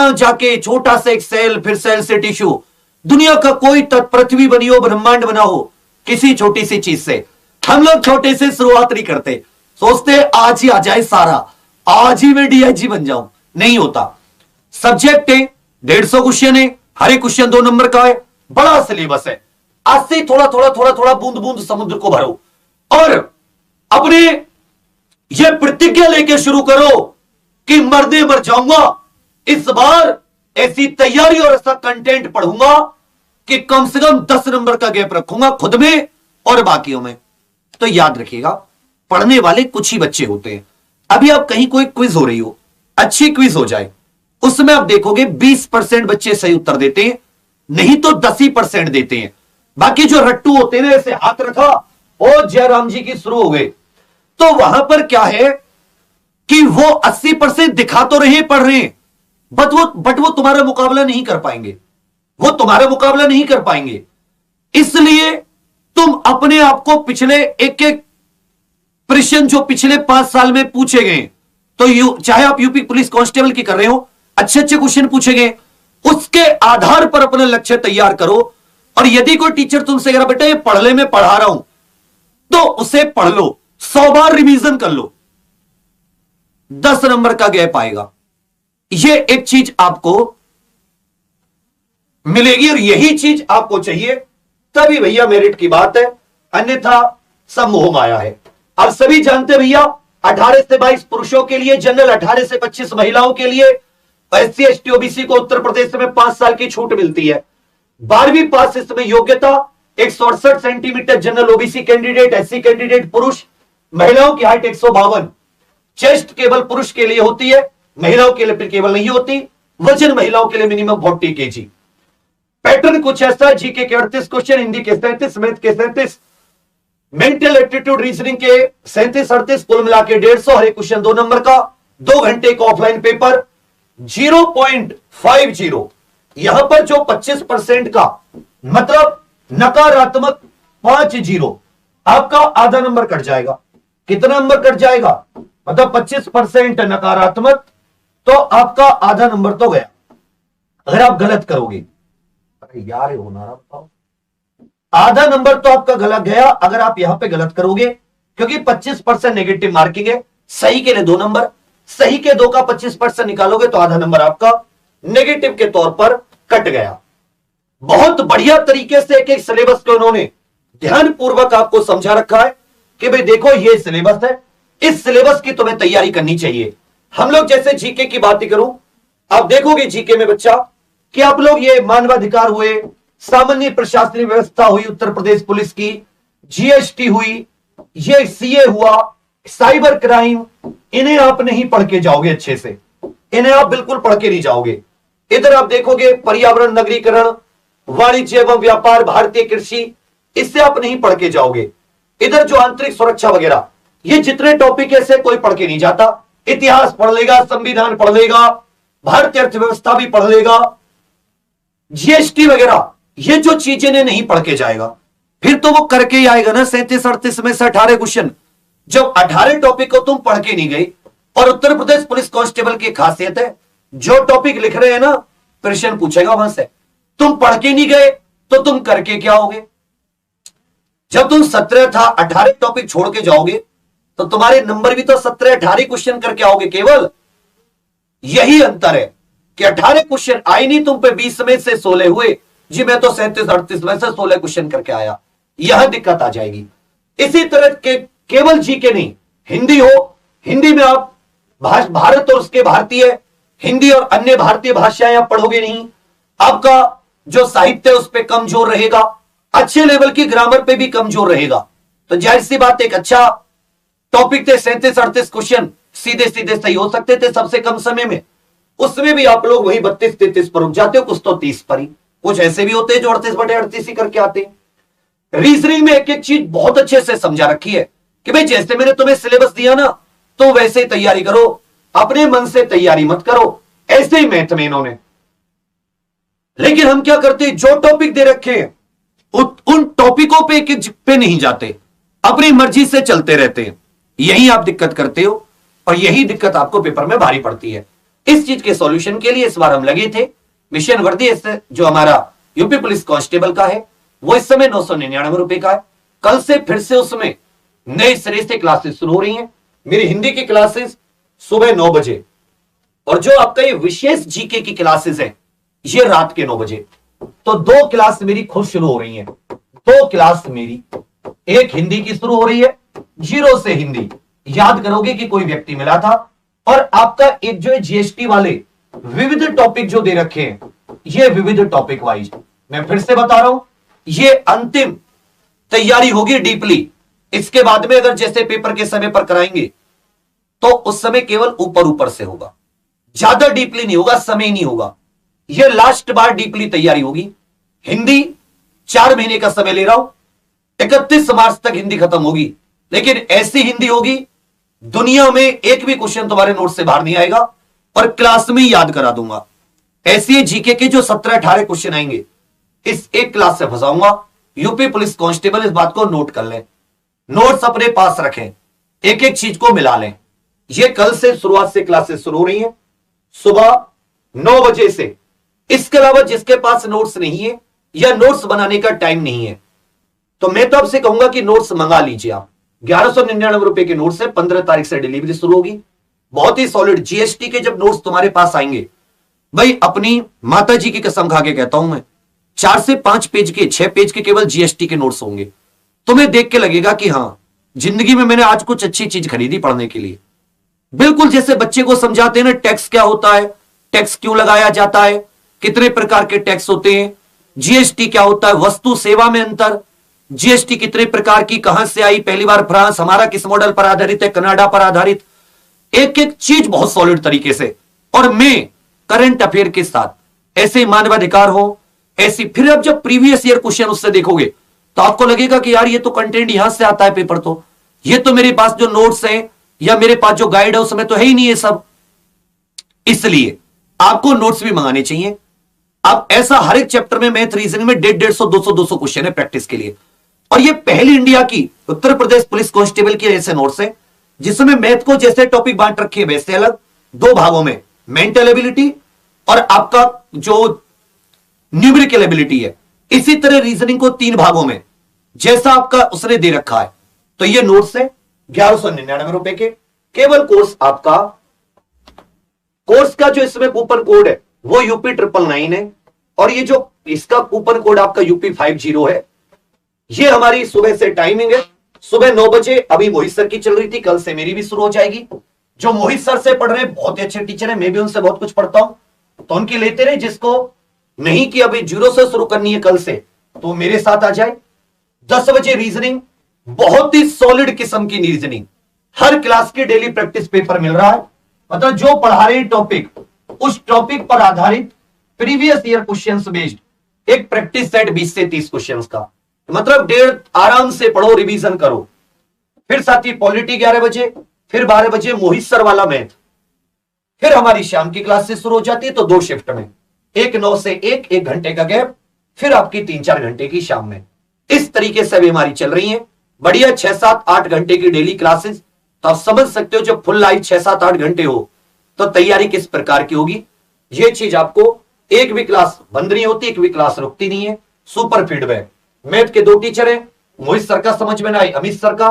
वहां जाके छोटा सा एक सेल, फिर सेल से टिश्यू, दुनिया का कोई पृथ्वी बनी हो, ब्रह्मांड बना हो, किसी छोटी सी चीज से। हम लोग छोटे से शुरुआत नहीं करते, सोचते आज ही आ जाए सारा, आज ही मैं डीआईजी बन जाऊं। नहीं होता। सब्जेक्ट है, 150 क्वेश्चन है, हर एक क्वेश्चन 2 नंबर का है, बड़ा सिलेबस है। आज से थोड़ा थोड़ा थोड़ा थोड़ा बूंद बूंद समुद्र को भरो और अपने ये प्रतिज्ञा लेके शुरू करो कि मरने मर जाऊंगा, इस बार ऐसी तैयारी और ऐसा कंटेंट पढ़ूंगा कि कम से कम 10 नंबर का गैप रखूंगा खुद में और बाकियों में। तो याद रखिएगा, पढ़ने वाले कुछ ही बच्चे होते हैं। अभी आप कहीं कोई क्विज हो रही हो, अच्छी क्विज हो जाए, उसमें आप देखोगे 20% बच्चे सही उत्तर देते हैं, नहीं तो 10% देते हैं। बाकी जो रट्टू होते हैं, ऐसे हाथ रखा और जयराम जी की शुरू हो गए। तो वहां पर क्या है कि वो 80% दिखा तो रहे, पढ़ रहे हैं, बट वो तुम्हारा मुकाबला नहीं कर पाएंगे, वो तुम्हारा मुकाबला नहीं कर पाएंगे। इसलिए तुम अपने आप को पिछले एक एक प्रश्न जो पिछले 5 साल में पूछे गए, तो चाहे आप यूपी पुलिस कांस्टेबल की कर रहे हो, अच्छे अच्छे क्वेश्चन पूछे गए, उसके आधार पर अपना लक्ष्य तैयार करो। और यदि कोई टीचर तुमसे कह रहा बेटा ये पढ़ ले, मैं पढ़ा रहा हूं, तो उसे पढ़ लो, 100 बार रिवीजन कर लो, 10 नंबर का गैप आएगा। ये एक चीज आपको मिलेगी और यही चीज आपको चाहिए, तभी भैया मेरिट की बात है, अन्यथा सब मोह माया है। अब सभी जानते भैया 18 से 22 पुरुषों के लिए जनरल, 18 से 25 महिलाओं के लिए, SC ST OBC को उत्तर प्रदेश में 5 साल की छूट मिलती है। 12वीं पास इसमें योग्यता, 168 centimetre general OBC candidate, SC candidate पुरुष, महिलाओं की हाइट 152, चेस्ट केवल पुरुष के लिए होती है, महिलाओं के लिए केवल नहीं होती, वजन महिलाओं के लिए मिनिमम 40 kg। पैटर्न कुछ ऐसा, जीके के 38 क्वेश्चन, हिंदी के 37, मैथ के 37, मेंटल एप्टीट्यूड रीजनिंग के 37 38, कुल मिला के 150, हर एक क्वेश्चन 2 नंबर का, 2 घंटे का ऑफलाइन पेपर, 0.50। यहां पर जो 25% का मतलब नकारात्मक 50, आपका आधा नंबर कट जाएगा। कितना नंबर कट जाएगा? मतलब 25% नकारात्मक, तो आपका आधा नंबर तो गया अगर आप गलत करोगे। अरे यार ये होना, बताओ, आधा नंबर तो आपका गलत गया अगर आप यहां पे गलत करोगे, क्योंकि 25% नेगेटिव मार्किंग है। सही के लिए 2 नंबर, सही के 2 का 25% निकालोगे तो आधा नंबर आपका नेगेटिव के तौर पर कट गया। बहुत बढ़िया तरीके से एक एक सिलेबस को उन्होंने ध्यानपूर्वक आपको समझा रखा है कि भाई देखो ये सिलेबस है, इस सिलेबस की तुम्हें तैयारी करनी चाहिए। हम लोग जैसे जीके की बात ही करूं, आप देखोगे जीके में बच्चा कि आप लोग ये मानवाधिकार हुए, सामान्य प्रशासनिक व्यवस्था हुई उत्तर प्रदेश पुलिस की, जीएसटी हुई, ये सीए हुआ, साइबर क्राइम, इन्हें आप नहीं पढ़ के जाओगे अच्छे से, इन्हें आप बिल्कुल पढ़ के नहीं जाओगे। इधर आप देखोगे पर्यावरण, नगरीकरण, वाणिज्य एवं व्यापार, भारतीय कृषि, इससे आप नहीं पढ़ के जाओगे। इधर जो आंतरिक सुरक्षा वगैरह, ये जितने टॉपिक ऐसे कोई पढ़ के नहीं जाता। इतिहास पढ़ लेगा, संविधान पढ़ लेगा, भारतीय अर्थव्यवस्था भी पढ़ लेगा, जीएसटी वगैरह, ये जो चीजें ने नहीं पढ़ के जाएगा, फिर तो वो करके ही आएगा ना 37 38 में से 18 क्वेश्चन। जब 18 टॉपिक को तुम पढ़ के नहीं गए, और उत्तर प्रदेश पुलिस कांस्टेबल की खासियत है जो टॉपिक लिख रहे हैं ना, प्रश्न पूछेगा वहां से, तुम पढ़ के नहीं गए तो तुम करके क्या होगे? जब तुम 17 था 18 टॉपिक छोड़ के जाओगे तो तुम्हारे नंबर भी तो 17 18 क्वेश्चन करके आओगे केवल। यही अंतर है कि 18 क्वेश्चन आए नहीं तुम पे, 20 में से 16 हुए। जी मैं तो 37 38 में से 16 क्वेश्चन करके आया, यह दिक्कत आ जाएगी। इसी तरह के केवल जीके नहीं, हिंदी हो, हिंदी में आप भारत और उसके भारतीय, हिंदी और अन्य भारतीय भाषाएं आप पढ़ोगे नहीं, आपका जो साहित्य है उस पर कमजोर रहेगा, अच्छे लेवल की ग्रामर पे भी कमजोर रहेगा। तो जाहिर सी बात, एक अच्छा टॉपिक थे 37 38 क्वेश्चन सीधे सीधे सही हो सकते थे सबसे कम समय में, उसमें भी आप लोग वही 32 33 पर रुक जाते हो, कुछ तो 30 पर ही, कुछ ऐसे भी होते हैं जो 38/38 ही करके आते हैं। रीजनिंग में एक एक चीज बहुत अच्छे से समझा रखी है कि भाई जैसे मैंने तुम्हें सिलेबस दिया ना, तो वैसे ही तैयारी करो, अपने मन से तैयारी मत करो। ऐसे ही मैथ में इन्होंने, लेकिन हम क्या करते हैं, जो टॉपिक दे रखे हैं उन टॉपिकों पे एक एक पे नहीं जाते, अपनी मर्जी से चलते रहते हैं। यही आप दिक्कत करते हो और यही दिक्कत आपको पेपर में भारी पड़ती है। इस चीज के सॉल्यूशन के लिए इस बार हम लगे थे। मिशन वर्दी जो हमारा यूपी पुलिस कांस्टेबल का है वो इस समय 999 रुपए का है। कल से फिर से उसमें नए सिरे से क्लासेस शुरू हो रही हैं। मेरी हिंदी की क्लासेस सुबह 9 बजे और जो आपका ये विशेष जीके की क्लासेस है ये रात के 9 बजे। तो 2 क्लास मेरी खुद शुरू हो रही हैं। 2 क्लास मेरी, एक हिंदी की शुरू हो रही है, 0 से हिंदी। याद करोगे कि कोई व्यक्ति मिला था और आपका एक जो है जीएसटी वाले विविध टॉपिक जो दे रखे हैं ये विविध टॉपिक वाइज, मैं फिर से बता रहा हूं, ये अंतिम तैयारी होगी डीपली। इसके बाद में अगर जैसे पेपर के समय पर कराएंगे तो उस समय केवल ऊपर ऊपर से होगा, ज्यादा डीपली नहीं होगा, समय नहीं होगा। यह लास्ट बार डीपली तैयारी होगी। हिंदी 4 महीने का समय ले रहा हूं, 31 मार्च तक हिंदी खत्म होगी, लेकिन ऐसी हिंदी होगी दुनिया में एक भी क्वेश्चन तुम्हारे नोट से बाहर नहीं आएगा और क्लास में याद करा दूंगा। ऐसे जीके के जो 17-18 क्वेश्चन आएंगे इस एक क्लास से फंसाऊंगा। यूपी पुलिस कांस्टेबल इस बात को नोट कर लें, नोट्स अपने पास रखें, एक एक चीज को मिला लें। ये कल से शुरुआत से क्लासेस शुरू हो रही हैं सुबह 9 बजे से। इसके अलावा जिसके पास नोट्स नहीं है या नोट्स बनाने का टाइम नहीं है तो मैं तो आपसे कहूंगा कि नोट्स मंगा लीजिए। आप 1199 रुपए के नोट्स है, 15 तारीख से डिलीवरी शुरू होगी। बहुत ही सॉलिड जीएसटी के जब नोट्स तुम्हारे पास आएंगे, भाई अपनी माता जी की कसम खा के कहता हूं मैं, 4 से 5 पेज के 6 पेज के केवल जीएसटी के नोट्स होंगे। तुम्हें देख के लगेगा कि हां जिंदगी में मैंने आज कुछ अच्छी चीज खरीदी पढ़ने के लिए। बिल्कुल जैसे बच्चे को समझाते हैं ना टैक्स क्या होता है, टैक्स क्यों लगाया जाता है, कितने प्रकार के टैक्स होते हैं, जीएसटी क्या होता है, वस्तु सेवा में अंतर, जीएसटी कितने प्रकार की, कहां से आई, पहली बार फ्रांस, हमारा किस मॉडल पर आधारित है, कनाडा पर आधारित, एक एक चीज बहुत सॉलिड तरीके से। और मैं करंट अफेयर के साथ ऐसे मानवाधिकार हो ऐसी, फिर अब जब प्रीवियस ईयर क्वेश्चन उससे देखोगे तो आपको लगेगा कि यार ये तो कंटेंट यहां से आता है पेपर, तो ये तो मेरे पास जो नोट्स हैं या मेरे पास जो गाइड है उसमें तो है ही नहीं ये सब। इसलिए आपको नोट्स भी मंगाने चाहिए। अब ऐसा हर एक चैप्टर में मैथ रीजनिंग में 150, 200 क्वेश्चन है प्रैक्टिस के लिए। और ये पहली इंडिया की उत्तर प्रदेश पुलिस कांस्टेबल की ऐसे नोट्स है जिसमें मैथ को जैसे टॉपिक बांट रखे हैं वैसे अलग 2 भागों में, मेंटल एबिलिटी और आपका जो न्यूमेरिकल एबिलिटी है। इसी तरह रीजनिंग को 3 भागों में जैसा आपका उसने दे रखा है। तो ये नोट्स है 1199 रुपए के। केवल कोर्स आपका, कोर्स का जो इसमें कूपन कोड है वो यूपी 999 है और ये जो इसका कूपन कोड आपका यूपी 50 है। ये हमारी सुबह से टाइमिंग है, सुबह 9 बजे। अभी मोहित सर की चल रही थी, कल से मेरी भी शुरू हो जाएगी। जो मोहित सर से पढ़ रहे हैं बहुत ही अच्छे टीचर है, मैं भी उनसे बहुत कुछ पढ़ता हूं, तो उनकी लेते रहे। जिसको नहीं कि अभी 0 से शुरू करनी है कल से तो मेरे साथ आ जाए। 10 बजे रीजनिंग, बहुत ही सॉलिड किस्म की रीजनिंग, हर क्लास की डेली प्रैक्टिस पेपर मिल रहा है। मतलब जो पढ़ा रहे टॉपिक उस टॉपिक पर आधारित प्रीवियस ईयर क्वेश्चंस बेस्ड एक प्रैक्टिस सेट 20 से 30 क्वेश्चंस का, मतलब 1.5 आराम से पढ़ो, रिवीजन करो। फिर साथ ही पॉलिटी 11 बजे, फिर 12 बजे मोहित सर वाला मैथ, फिर हमारी शाम की क्लास से शुरू हो जाती है। तो 2 शिफ्ट में, एक 9 से 1 घंटे का गैप, फिर आपकी 3-4 घंटे की शाम में। इस तरीके से भी हमारी चल रही है बढ़िया 6-7-8 घंटे की डेली क्लासेस। तो आप समझ सकते हो जब फुल लाइफ 6-7-8 घंटे हो तो तैयारी किस प्रकार की होगी। यह चीज आपको एक भी क्लास बंद नहीं होती, एक भी क्लास रुकती नहीं है। Super feedback. मैथ के 2 टीचर हैं, मोहित सर का समझ में ना आई अमित सर का,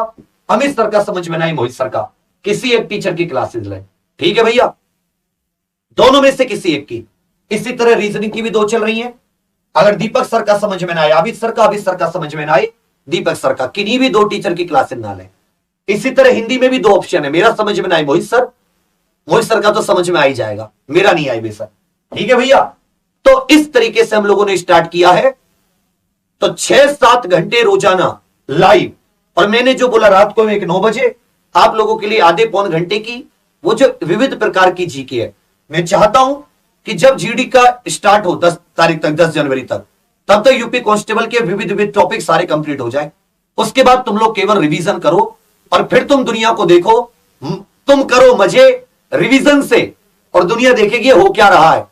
अमित सर का समझ में ना आई मोहित सर का, किसी एक टीचर की क्लासेस लें, ठीक है भैया, दोनों में से किसी एक की। इसी तरह रीजनिंग की भी 2 चल रही हैं। अगर दीपक सर का समझ में ना आए आबिद सर का, आबिद सर का समझ में ना आए दीपक सर का, किन्हीं भी 2 टीचर की क्लासेस ना लें। इसी तरह हिंदी में भी 2 ऑप्शन है, मेरा समझ में ना आए मोहित सर का तो समझ में आ ही जाएगा, मेरा नहीं आए बेसर, ठीक है भैया। तो इस तरीके से हम लोगों ने स्टार्ट किया है। तो 6-7 घंटे रोजाना लाइव, और मैंने जो बोला रात को एक 9 बजे आप लोगों के लिए आधे पौन घंटे की वो जो विविध प्रकार की जीके है। मैं चाहता हूं कि जब जीडी का स्टार्ट हो 10 तारीख तक, 10 जनवरी तक, तब तक यूपी कांस्टेबल के विविध टॉपिक सारे कंप्लीट हो जाए। उसके बाद तुम लोग केवल रिवीजन करो और फिर तुम दुनिया को देखो, तुम करो मजे रिवीजन से और दुनिया देखेगी हो क्या रहा है।